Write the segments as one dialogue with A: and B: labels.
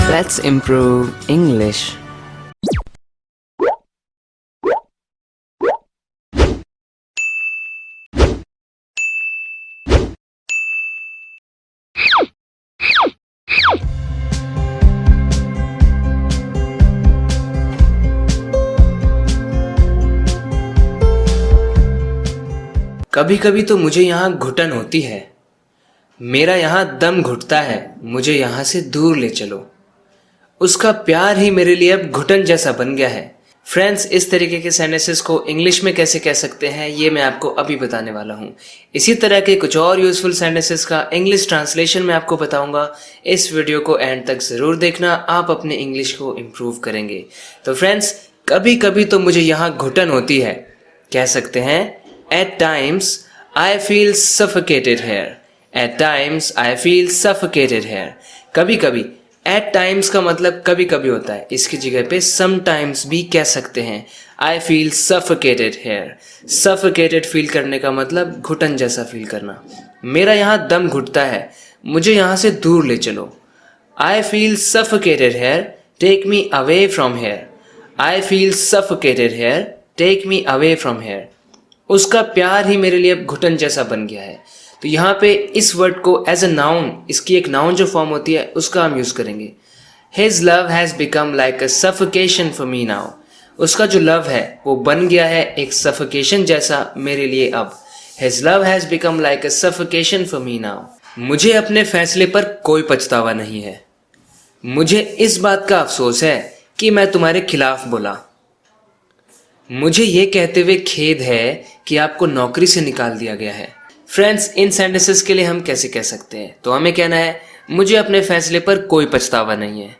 A: Let's improve English.
B: कभी कभी तो मुझे यहाँ घुटन होती है, मेरा यहाँ दम घुटता है, मुझे यहाँ से दूर ले चलो। उसका प्यार ही मेरे लिए अब घुटन जैसा बन गया है। फ्रेंड्स, इस तरीके के सेंटेंसेस को इंग्लिश में कैसे कह सकते हैं ये मैं आपको अभी बताने वाला हूँ। इसी तरह के कुछ और यूजफुल सेंटेंसेस का इंग्लिश ट्रांसलेशन मैं आपको बताऊंगा। इस वीडियो को एंड तक ज़रूर देखना, आप अपने इंग्लिश को इम्प्रूव करेंगे। तो फ्रेंड्स, कभी कभी तो मुझे यहाँ घुटन होती है, कह सकते हैं At times I feel suffocated here. At times I feel suffocated here. कभी कभी at times का मतलब कभी कभी होता है, इसकी जगह पे sometimes भी कह सकते हैं। I feel suffocated here. Suffocated feel करने का मतलब घुटन जैसा फील करना। मेरा यहाँ दम घुटता है, मुझे यहाँ से दूर ले चलो। I feel suffocated here. Take me away from here. I feel suffocated here. Take me away from here. उसका प्यार ही मेरे लिए घुटन जैसा बन गया है। तो यहाँ पे इस वर्ड को एज अ नाउन, इसकी एक नाउन जो फॉर्म होती है उसका हम यूज़ करेंगे। His love has become like a suffocation for me now. उसका जो लव है वो बन गया है एक सफोकेशन जैसा मेरे लिए अब। His love has become like a suffocation for me now. मुझे अपने फैसले पर कोई पछतावा नहीं है। मुझे इस बात का अफसोस है कि मैं तुम्हारे खिलाफ बोला। मुझे ये कहते हुए खेद है कि आपको नौकरी से निकाल दिया गया है। फ्रेंड्स, इन सेंटेंसेस के लिए हम कैसे कह सकते हैं? तो हमें कहना है मुझे अपने फैसले पर कोई पछतावा नहीं है।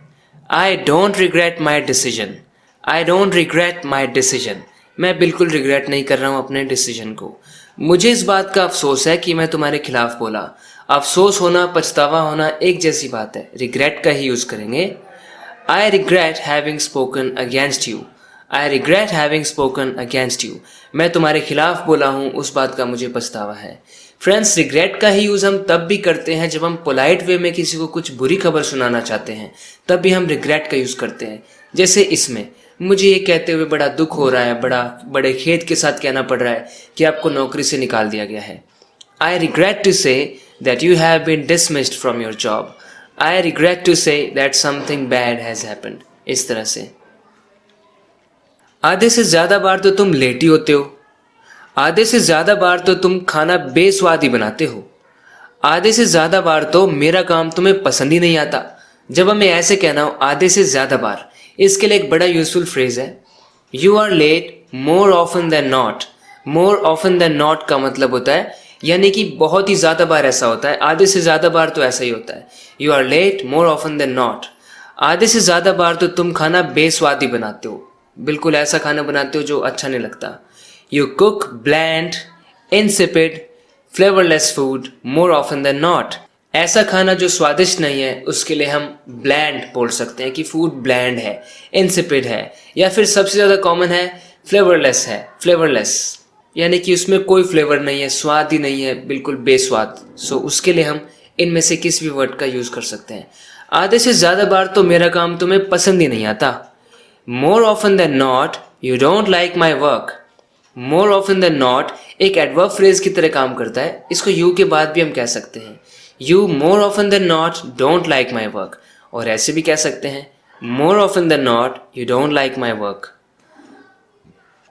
B: I don't regret my decision. I don't regret my decision. मैं बिल्कुल रिग्रेट नहीं कर रहा हूँ अपने डिसीजन को। मुझे इस बात का अफसोस है कि मैं तुम्हारे खिलाफ बोला। अफसोस होना, पछतावा होना एक जैसी बात है, रिग्रेट का ही यूज़ करेंगे। I regret having spoken against you. I regret having spoken against you. मैं तुम्हारे खिलाफ बोला हूँ, उस बात का मुझे पछतावा है। फ्रेंड्स, रिग्रेट का ही यूज़ हम तब भी करते हैं जब हम पोलाइट वे में किसी को कुछ बुरी खबर सुनाना चाहते हैं, तब भी हम रिग्रेट का यूज़ करते हैं। जैसे इसमें मुझे ये कहते हुए बड़ा दुख हो रहा है, बड़े खेद के साथ कहना पड़ रहा है कि आपको नौकरी से निकाल दिया गया है। I regret to say that you have been dismissed from your job. I regret to say that something bad has happened. इस तरह से आधे से ज़्यादा बार तो तुम लेटी होते हो। आधे से ज़्यादा बार तो तुम खाना बेस्वाद ही बनाते हो। आधे से ज़्यादा बार तो मेरा काम तुम्हें पसंद ही नहीं आता। जब हमें ऐसे कहना हो आधे से ज़्यादा बार, इसके लिए एक बड़ा यूजफुल फ्रेज है, you are late more often than not. More often than not का मतलब होता है यानी कि बहुत ही ज़्यादा बार ऐसा होता है। आधे से ज़्यादा बार तो ऐसा ही होता है, you are late more often than not. आधे से ज़्यादा बार तो तुम खाना बेस्वाद ही बनाते हो, बिल्कुल ऐसा खाना बनाते हो जो अच्छा नहीं लगता। You cook bland insipid flavourless food more often than not. ऐसा खाना जो स्वादिष्ट नहीं है उसके लिए हम ब्लैंड बोल सकते हैं कि फूड ब्लैंड है, इनसिपिड है, या फिर सबसे ज़्यादा कॉमन है फ्लेवरलेस है। फ्लेवरलेस यानी कि उसमें कोई फ्लेवर नहीं है, स्वाद ही नहीं है, बिल्कुल बेस्वाद। सो उसके लिए हम इनमें से किसी भी वर्ड का यूज़ कर सकते हैं। आधे से ज़्यादा बार तो मेरा काम तुम्हें पसंद ही नहीं आता। More often than not, you don't like my work. More often than not एक एडवर्ब फ्रेज की तरह काम करता है। इसको you के बाद भी हम कह सकते हैं, You more often than not don't like my work. और ऐसे भी कह सकते हैं, More often than not you don't like my work.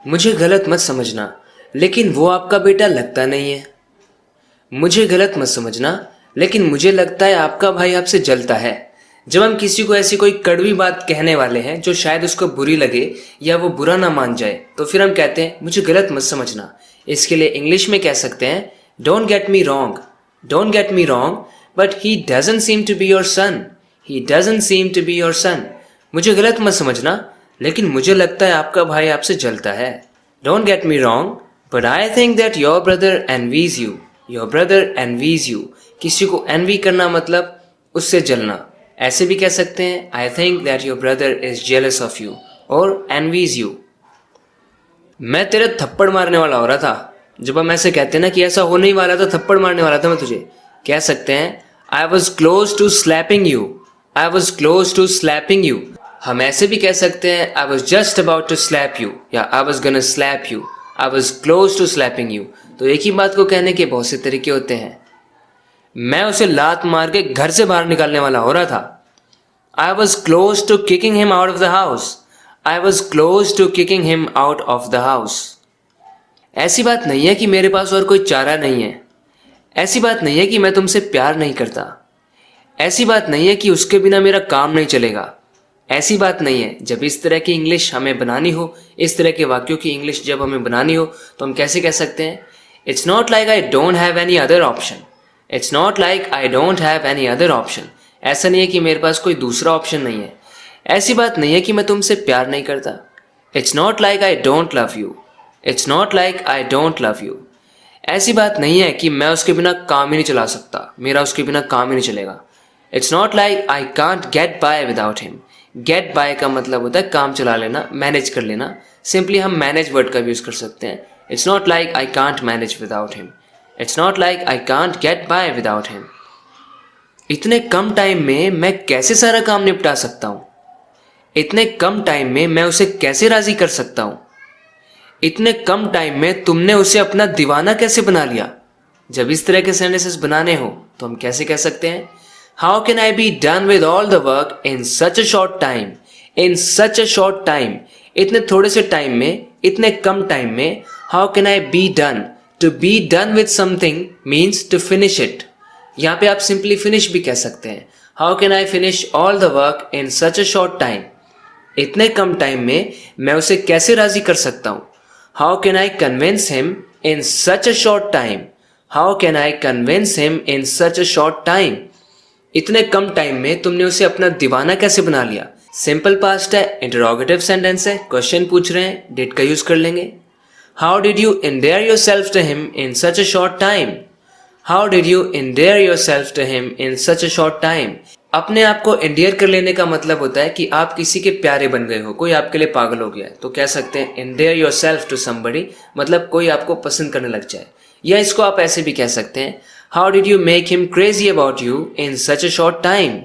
B: मुझे गलत मत समझना, लेकिन वो आपका बेटा लगता नहीं है। मुझे गलत मत समझना, लेकिन मुझे लगता है आपका भाई आपसे जलता है। जब हम किसी को ऐसी कोई कड़वी बात कहने वाले हैं जो शायद उसको बुरी लगे या वो बुरा ना मान जाए, तो फिर हम कहते हैं मुझे गलत मत समझना। इसके लिए इंग्लिश में कह सकते हैं don't get me wrong. Don't get me wrong, but he doesn't seem to be your son. He doesn't seem to be your son. मुझे गलत मत समझना, लेकिन मुझे लगता है आपका भाई आपसे जलता है। Don't get me wrong, but I think that your brother envies you. Your brother envies you. किसी को एनवी करना मतलब उससे जलना। ऐसे भी कह सकते हैं I think that your brother is jealous of you और एनवीज यू। मैं तेरे थप्पड़ मारने वाला हो रहा था। जब हम ऐसे कहते हैं ना कि ऐसा होने ही वाला था, थप्पड़ मारने वाला था मैं तुझे, कह सकते हैं I was close to slapping you. I was close to slapping you. हम ऐसे भी कह सकते हैं I was just about to slap you या I was gonna slap you. I was close to slapping you. तो एक ही बात को कहने के बहुत से तरीके होते हैं। मैं उसे लात मार के घर से बाहर निकालने वाला हो रहा था। I was close to kicking him out of the house. I was close to kicking him out of the house. ऐसी बात नहीं है कि मेरे पास और कोई चारा नहीं है। ऐसी बात नहीं है कि मैं तुमसे प्यार नहीं करता। ऐसी बात नहीं है कि उसके बिना मेरा काम नहीं चलेगा। ऐसी बात नहीं है। जब इस तरह की इंग्लिश हमें बनानी हो, इस तरह के वाक्यों की इंग्लिश जब हमें बनानी हो, तो हम कैसे कह सकते हैं? It's not like I don't have any other option. It's not like I don't have any other option. ऐसा नहीं है कि मेरे पास कोई दूसरा ऑप्शन नहीं है। ऐसी बात नहीं है कि मैं तुमसे प्यार नहीं करता। It's not like I don't love you. It's not like I don't love you. ऐसी बात नहीं है कि मैं उसके बिना काम ही नहीं चला सकता, मेरा उसके बिना काम ही नहीं चलेगा। It's not like I can't get by without him. Get by का मतलब होता है काम चला लेना, मैनेज कर लेना। सिंपली हम मैनेज वर्ड का भी यूज़ कर सकते हैं। It's not like I can't manage without him. It's not like I can't get by without him. इतने कम टाइम में मैं कैसे सारा काम निपटा सकता हूँ? इतने कम टाइम में मैं उसे कैसे राजी कर सकता हूँ? इतने कम टाइम में तुमने उसे अपना दीवाना कैसे बना लिया? जब इस तरह के सेंटेंसेस बनाने हो तो हम कैसे कह सकते हैं? How can I be done with all the work in such a short time? In such a short time, इतने थोड़े से टाइम में, इतने कम टाइम में। How can I be done? To be done with something means to finish it. यहाँ पे आप सिंपली फिनिश भी कह सकते हैं। How can I finish all the work in such a short time? इतने कम टाइम में मैं उसे कैसे राजी कर सकता हूँ? How can I convince him in such a short time? How can I convince him in such a short time? इतने कम टाइम में तुमने उसे अपना दीवाना कैसे बना लिया? सिंपल पास्ट है, इंटरोगेटिव सेंटेंस है, क्वेश्चन पूछ रहे हैं, डिड का यूज कर लेंगे। How did you endear yourself to him in such a short time? How did you endear yourself to him in such a short time? अपने आप को एंडेयर कर लेने का मतलब होता है कि आप किसी के प्यारे बन गए हो, कोई आपके लिए पागल हो गया है, तो कह सकते हैं एंडेयर योरसेल्फ टू समबडी, मतलब कोई आपको पसंद करने लग जाए। या इसको आप ऐसे भी कह सकते हैं, how did you make him crazy about you in such a short time?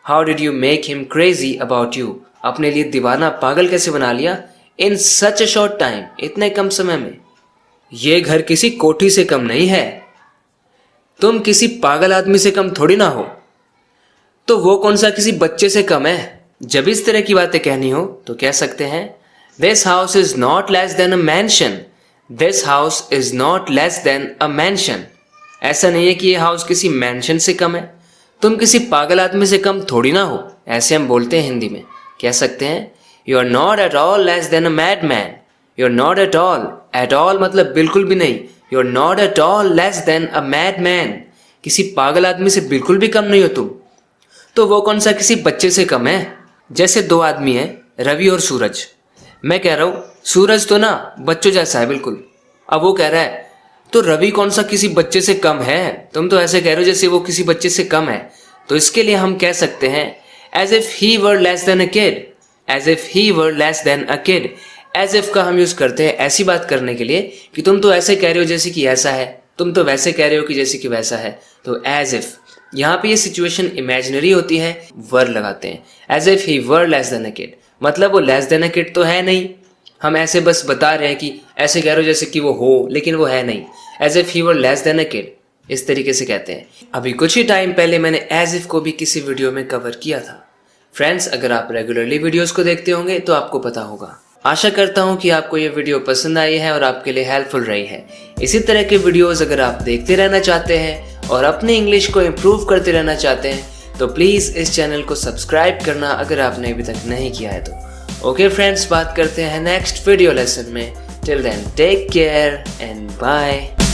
B: How did you make him crazy about you? अपने लिए दीवाना, पागल कैसे बना लिया? इन सच अ शॉर्ट टाइम, इतने कम समय में। ये घर किसी कोठी से कम नहीं है। तुम किसी पागल आदमी से कम थोड़ी ना हो। तो वो कौन सा किसी बच्चे से कम है? जब इस तरह की बातें कहनी हो तो कह सकते हैं, this house is not less than a mention. This house is not less than a mention. ऐसा नहीं है कि ये हाउस किसी मैंशन से कम है। तुम किसी पागल आदमी से कम थोड़ी ना हो, ऐसे हम बोलते हैं हिंदी में। कह सकते हैं, you are not at all less than a mad man. You are not at all मतलब बिल्कुल भी नहीं। You are not at all less than a mad man. किसी पागल आदमी से बिल्कुल भी कम नहीं हो तुम। तो वो कौन सा किसी बच्चे से कम है? जैसे दो आदमी हैं, रवि और सूरज। मैं कह रहा हूँ सूरज तो ना बच्चों जैसा है बिल्कुल। अब वो कह रहा है तो रवि कौन सा किसी बच्चे से कम है? तुम तो ऐसे कह रहे हो जैसे वो किसी बच्चे से कम है। तो इसके लिए हम कह सकते हैं, as if he were less than a kid. As if he were less than a kid. As if का हम यूज करते हैं ऐसी बात करने के लिए कि तुम तो ऐसे कह रहे हो जैसे कि ऐसा है, तुम तो वैसे कह रहे हो कि जैसे कि वैसा है। तो एज इफ, यहाँ पे ये सिचुएशन इमेजिनरी होती है, वर लगाते हैं। As if he were less than a kid, मतलब वो लेस देन अ किड तो है नहीं। हम ऐसे बस बता रहे हैं कि ऐसे कह रहे हो जैसे कि वो हो, लेकिन वो है नहीं। As if he were less than a kid, इस तरीके से कहते हैं। अभी कुछ ही टाइम पहले मैंने एज इफ को भी किसी वीडियो में कवर किया था। फ्रेंड्स, अगर आप रेगुलरली वीडियोस को देखते होंगे तो आपको पता होगा। आशा करता हूँ कि आपको ये वीडियो पसंद आई है और आपके लिए हेल्पफुल रही है। इसी तरह के वीडियोस अगर आप देखते रहना चाहते हैं और अपनी इंग्लिश को इम्प्रूव करते रहना चाहते हैं तो प्लीज़ इस चैनल को सब्सक्राइब करना अगर आपने अभी तक नहीं किया है तो। ओके फ्रेंड्स, बात करते हैं नेक्स्ट वीडियो लेसन में। Till then take care and bye.